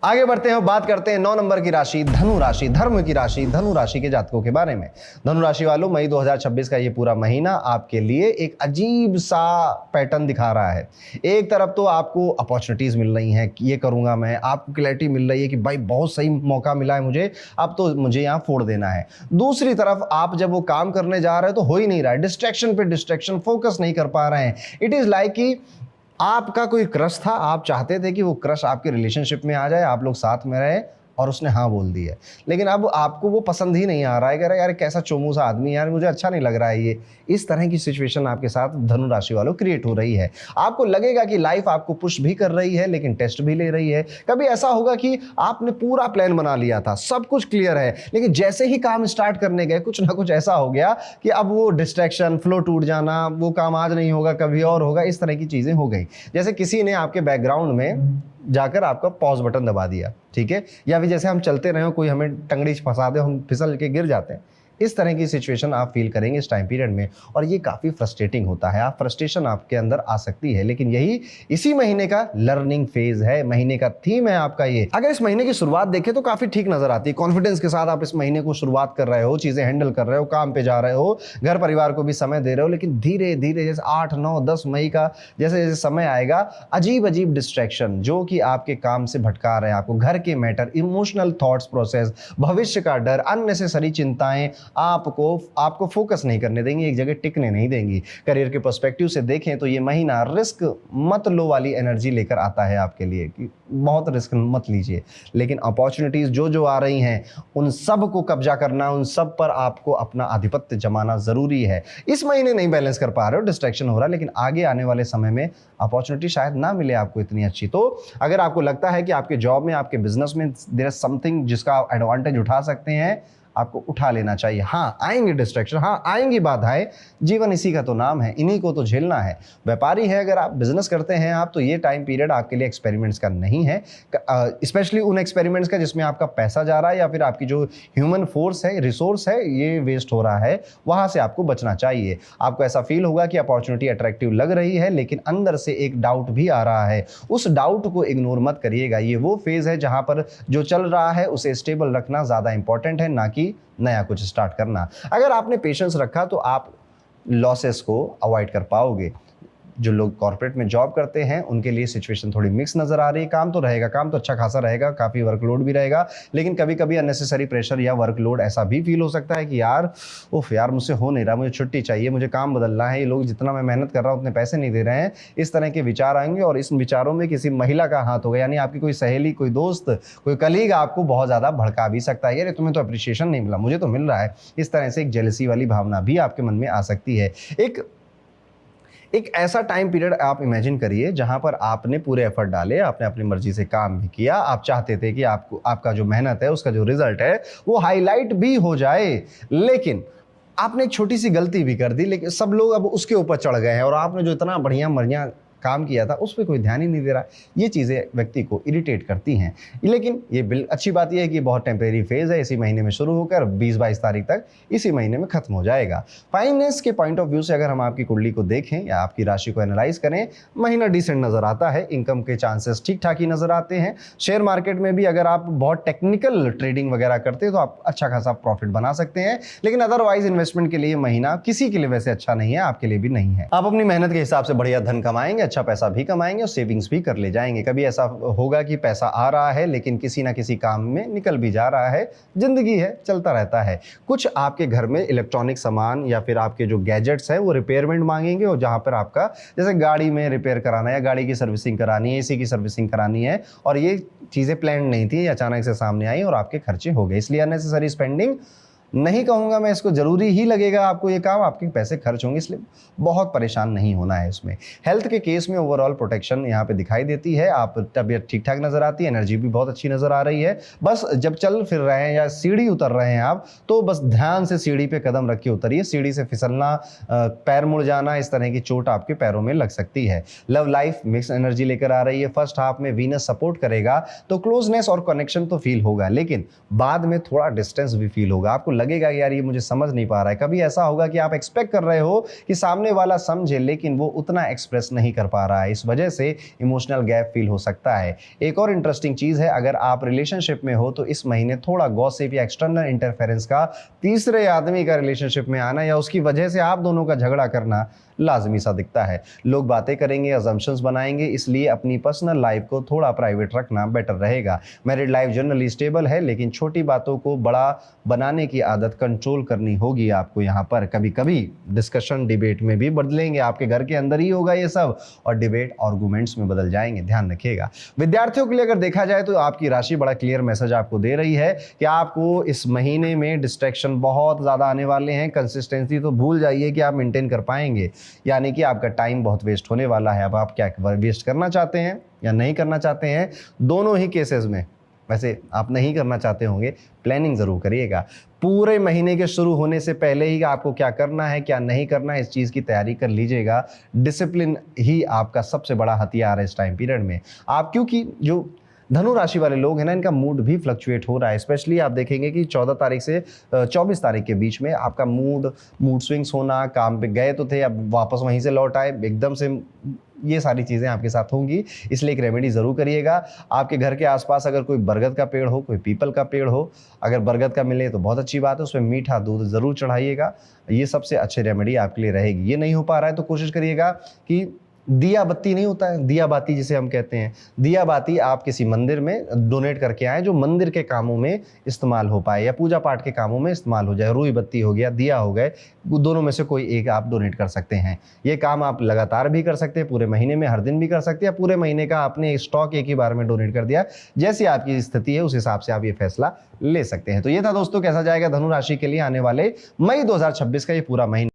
आगे बढ़ते हैं और बात करते हैं 9 नंबर की राशि धनु राशि, धर्म की राशि धनु राशि के जातकों के बारे में। धनु राशि वालों, मई 2026 का ये पूरा महीना आपके लिए एक अजीब सा पैटर्न दिखा रहा है। एक तरफ तो आपको अपॉर्चुनिटीज मिल रही हैं कि ये करूंगा मैं, आपको क्लैरिटी मिल रही है कि भाई बहुत सही मौका मिला है मुझे, अब तो मुझे यहाँ फोड़ देना है। दूसरी तरफ आप जब वो काम करने जा रहे हो तो हो ही नहीं रहा है, डिस्ट्रैक्शन पे डिस्ट्रैक्शन, फोकस नहीं कर पा रहे हैं। इट इज लाइक कि आपका कोई क्रश था, आप चाहते थे कि वो क्रश आपके रिलेशनशिप में आ जाए, आप लोग साथ में रहे और उसने हाँ बोल दी है, लेकिन अब आपको वो पसंद ही नहीं आ रहा है। कह रहा है यार कैसा चोमू सा आदमी, यार मुझे अच्छा नहीं लग रहा है ये। इस तरह की सिचुएशन आपके साथ धनु राशि वालों क्रिएट हो रही है। आपको लगेगा कि लाइफ आपको पुश भी कर रही है लेकिन टेस्ट भी ले रही है। कभी ऐसा होगा कि आपने पूरा प्लान बना लिया था, सब कुछ क्लियर है, लेकिन जैसे ही काम स्टार्ट करने गए कुछ ना कुछ ऐसा हो गया कि अब वो डिस्ट्रैक्शन, फ्लो टूट जाना, वो काम आज नहीं होगा कभी और होगा, इस तरह की चीजें हो गई। जैसे किसी ने आपके बैकग्राउंड में जाकर आपका पॉज बटन दबा दिया, ठीक है, या फिर जैसे हम चलते रहे, कोई हमें टंगड़ी फंसा दे, हम फिसल के गिर जाते हैं। इस तरह की सिचुएशन आप फील करेंगे इस टाइम पीरियड में, और ये काफ़ी फ्रस्ट्रेटिंग होता है। आप फ्रस्ट्रेशन आपके अंदर आ सकती है, लेकिन यही इसी महीने का लर्निंग फेज है, महीने का थीम है आपका ये। अगर इस महीने की शुरुआत देखें तो काफ़ी ठीक नजर आती है। कॉन्फिडेंस के साथ आप इस महीने को शुरुआत कर रहे हो, चीज़ें हैंडल कर रहे हो, काम पे जा रहे हो, घर परिवार को भी समय दे रहे हो, लेकिन धीरे धीरे जैसे 8, 9, 10 मई का जैसे जैसे समय आएगा, अजीब अजीब डिस्ट्रैक्शन जो कि आपके काम से भटका रहे हैं आपको, घर के मैटर, इमोशनल थॉट्स प्रोसेस, भविष्य का डर, अननेसेसरी चिंताएं आपको फोकस नहीं करने देंगी, एक जगह टिकने नहीं देंगी। करियर के पर्सपेक्टिव से देखें तो ये महीना रिस्क मत लो वाली एनर्जी लेकर आता है आपके लिए कि बहुत रिस्क मत लीजिए, लेकिन अपॉर्चुनिटीज जो जो आ रही हैं उन सब को कब्जा करना, उन सब पर आपको अपना आधिपत्य जमाना जरूरी है। इस महीने नहीं बैलेंस कर पा रहे हो, डिस्ट्रैक्शन हो रहा है, लेकिन आगे आने वाले समय में अपॉर्चुनिटी शायद ना मिले आपको इतनी अच्छी। तो अगर आपको लगता है कि आपके जॉब में, आपके बिजनेस में देयर इज समथिंग जिसका आप एडवांटेज उठा सकते हैं, आपको उठा लेना चाहिए। हाँ आएंगे डिस्ट्रैक्शन, हाँ आएंगी बाधाएं, जीवन इसी का तो नाम है, इन्हीं को तो झेलना है। व्यापारी है, अगर आप बिजनेस करते हैं आप, तो ये टाइम पीरियड आपके लिए एक्सपेरिमेंट्स का नहीं है, स्पेशली उन एक्सपेरिमेंट्स का जिसमें आपका पैसा जा रहा है या फिर आपकी जो ह्यूमन फोर्स है, रिसोर्स है, ये वेस्ट हो रहा है, वहां से आपको बचना चाहिए। आपको ऐसा फील होगा कि अपॉर्चुनिटी अट्रैक्टिव लग रही है, लेकिन अंदर से एक डाउट भी आ रहा है, उस डाउट को इग्नोर मत करिएगा। ये वो फेज है जहां पर जो चल रहा है उसे स्टेबल रखना ज्यादा इंपॉर्टेंट है, ना कि नया कुछ स्टार्ट करना। अगर आपने पेशेंस रखा तो आप लॉसेस को अवॉइड कर पाओगे। जो लोग कॉर्पोरेट में जॉब करते हैं उनके लिए सिचुएशन थोड़ी मिक्स नजर आ रही है। काम तो रहेगा, काम तो अच्छा खासा रहेगा, काफ़ी वर्कलोड भी रहेगा, लेकिन कभी कभी अननेसेसरी प्रेशर या वर्कलोड ऐसा भी फील हो सकता है कि यार उफ यार मुझसे हो नहीं रहा, मुझे छुट्टी चाहिए, मुझे काम बदलना है, ये लोग जितना मैं मेहनत कर रहा हूँ उतने पैसे नहीं दे रहे हैं। इस तरह के विचार आएंगे और इस विचारों में किसी महिला का हाथ होगा, यानी आपकी कोई सहेली, कोई दोस्त, कोई कलीग आपको बहुत ज़्यादा भड़का भी सकता है। यार तुम्हें तो अप्रिशिएशन नहीं मिला, मुझे तो मिल रहा है। इस तरह से एक जेलसी वाली भावना भी आपके मन में आ सकती है। एक ऐसा टाइम पीरियड आप इमेजिन करिए जहां पर आपने पूरे एफर्ट डाले, आपने अपनी मर्जी से काम भी किया, आप चाहते थे कि आपका जो मेहनत है उसका जो रिजल्ट है वो हाईलाइट भी हो जाए, लेकिन आपने एक छोटी सी गलती भी कर दी, लेकिन सब लोग अब उसके ऊपर चढ़ गए हैं और आपने जो इतना बढ़िया काम किया था उस पर कोई ध्यान ही नहीं दे रहा। ये चीज़ें व्यक्ति को इरिटेट करती हैं, लेकिन ये अच्छी बात यह है कि बहुत टेम्परेरी फेज है, इसी महीने में शुरू होकर 20-22 तारीख तक इसी महीने में खत्म हो जाएगा। फाइनेंस के पॉइंट ऑफ व्यू से अगर हम आपकी कुंडली को देखें या आपकी राशि को एनालाइज करें, महीना डिसेंट नजर आता है, इनकम के चांसेस ठीक ठाक ही नजर आते हैं। शेयर मार्केट में भी अगर आप बहुत टेक्निकल ट्रेडिंग वगैरह करते हैं तो आप अच्छा खासा प्रॉफिट बना सकते हैं, लेकिन अदरवाइज इन्वेस्टमेंट के लिए महीना किसी के लिए वैसे अच्छा नहीं है, आपके लिए भी नहीं है। आप अपनी मेहनत के हिसाब से बढ़िया धन कमाएंगे, अच्छा पैसा भी कमाएंगे और सेविंग्स भी कर ले जाएंगे। कभी ऐसा होगा कि पैसा आ रहा है लेकिन किसी ना किसी काम में निकल भी जा रहा है, जिंदगी है, चलता रहता है। कुछ आपके घर में इलेक्ट्रॉनिक सामान या फिर आपके जो गैजेट्स हैं वो रिपेयरमेंट मांगेंगे, और जहां पर आपका जैसे गाड़ी में रिपेयर कराना है या गाड़ी की सर्विसिंग करानी है, एसी की सर्विसिंग करानी है, और ये चीजें प्लान नहीं थी, अचानक से सामने आई और आपके खर्चे हो गए, इसलिए अननेसेसरी स्पेंडिंग नहीं कहूँगा मैं इसको, जरूरी ही लगेगा आपको ये काम, आपके पैसे खर्च होंगे, इसलिए बहुत परेशान नहीं होना है इसमें। हेल्थ के केस में ओवरऑल प्रोटेक्शन यहाँ पे दिखाई देती है, आप तबीयत ठीक ठाक नजर आती है, एनर्जी भी बहुत अच्छी नजर आ रही है। बस जब चल फिर रहे हैं या सीढ़ी उतर रहे हैं आप, तो बस ध्यान से सीढ़ी पे कदम रख के उतरिए, सीढ़ी से फिसलना, पैर मुड़ जाना, इस तरह की चोट आपके पैरों में लग सकती है। लव लाइफ मिक्स एनर्जी लेकर आ रही है, फर्स्ट हाफ में वीनस सपोर्ट करेगा तो क्लोजनेस और कनेक्शन तो फील होगा, लेकिन बाद में थोड़ा डिस्टेंस भी फील होगा। आपको लगेगा कि यार ये मुझे समझ नहीं पा रहा है। कभी ऐसा होगा कि आप एक्सपेक्ट कर रहे हो कि सामने वाला समझे, लेकिन वो उतना एक्सप्रेस नहीं कर पा रहा है, इस वजह से इमोशनल गैप फील हो सकता है। एक और इंटरेस्टिंग चीज है, अगर आप रिलेशनशिप में हो तो इस महीने थोड़ा गॉसिप या एक्सटर्नल इंटरफेरेंस का, तीसरे आदमी का रिलेशनशिप में आना या उसकी वजह से आप दोनों का झगड़ा करना लाजमी सा दिखता है। लोग बातें करेंगे, अजम्पशंस बनाएंगे, इसलिए अपनी पर्सनल लाइफ को थोड़ा प्राइवेट रखना बेटर रहेगा। मैरिड लाइफ जनरली स्टेबल है, लेकिन छोटी बातों को बड़ा बनाने की आदत कंट्रोल करनी होगी आपको। यहाँ पर कभी कभी डिस्कशन डिबेट में भी बदलेंगे, आपके घर के अंदर ही होगा ये सब, और डिबेट आर्गुमेंट्स में बदल जाएंगे, ध्यान रखिएगा। विद्यार्थियों के लिए अगर देखा जाए तो आपकी राशि बड़ा क्लियर मैसेज आपको दे रही है कि आपको इस महीने में डिस्ट्रैक्शन बहुत ज़्यादा आने वाले हैं। कंसिस्टेंसी तो भूल जाइए कि आप मेंटेन कर पाएंगे, यानी कि आपका टाइम बहुत वेस्ट होने वाला है। अब आप क्या वेस्ट करना चाहते हैं या नहीं करना चाहते हैं, दोनों ही केसेस में, वैसे आप नहीं करना चाहते होंगे, प्लानिंग ज़रूर करिएगा। पूरे महीने के शुरू होने से पहले ही आपको क्या करना है क्या नहीं करना है, इस चीज़ की तैयारी कर लीजिएगा। डिसिप्लिन ही आपका सबसे बड़ा हथियार है इस टाइम पीरियड में। आप, क्योंकि जो धनु राशि वाले लोग हैं ना, इनका मूड भी फ्लक्चुएट हो रहा है। स्पेशली आप देखेंगे कि 14 तारीख से 24 तारीख के बीच में आपका मूड स्विंग्स होना, काम पे गए तो थे, अब वापस वहीं से लौट आए एकदम से, ये सारी चीज़ें आपके साथ होंगी। इसलिए एक रेमेडी ज़रूर करिएगा। आपके घर के आसपास अगर कोई बरगद का पेड़ हो, कोई पीपल का पेड़ हो, अगर बरगद का मिले तो बहुत अच्छी बात है, उसमें मीठा दूध ज़रूर चढ़ाइएगा। ये सबसे अच्छी रेमेडी आपके लिए रहेगी। ये नहीं हो पा रहा है तो कोशिश करिएगा कि दिया बत्ती नहीं होता है, दिया बाती जिसे हम कहते हैं, दिया बाती आप किसी मंदिर में डोनेट करके आए, जो मंदिर के कामों में इस्तेमाल हो पाए या पूजा पाठ के कामों में इस्तेमाल हो जाए। रुई बत्ती हो गया, दिया हो गए, दोनों में से कोई एक आप डोनेट कर सकते हैं। ये काम आप लगातार भी कर सकते हैं, पूरे महीने में हर दिन भी कर सकते हैं, या पूरे महीने का आपने स्टॉक एक ही बार में डोनेट कर दिया। जैसी आपकी स्थिति है उस हिसाब से आप ये फैसला ले सकते हैं। तो ये था दोस्तों, कैसा जाएगा धनु राशि के लिए आने वाले मई 2026 का ये पूरा महीना।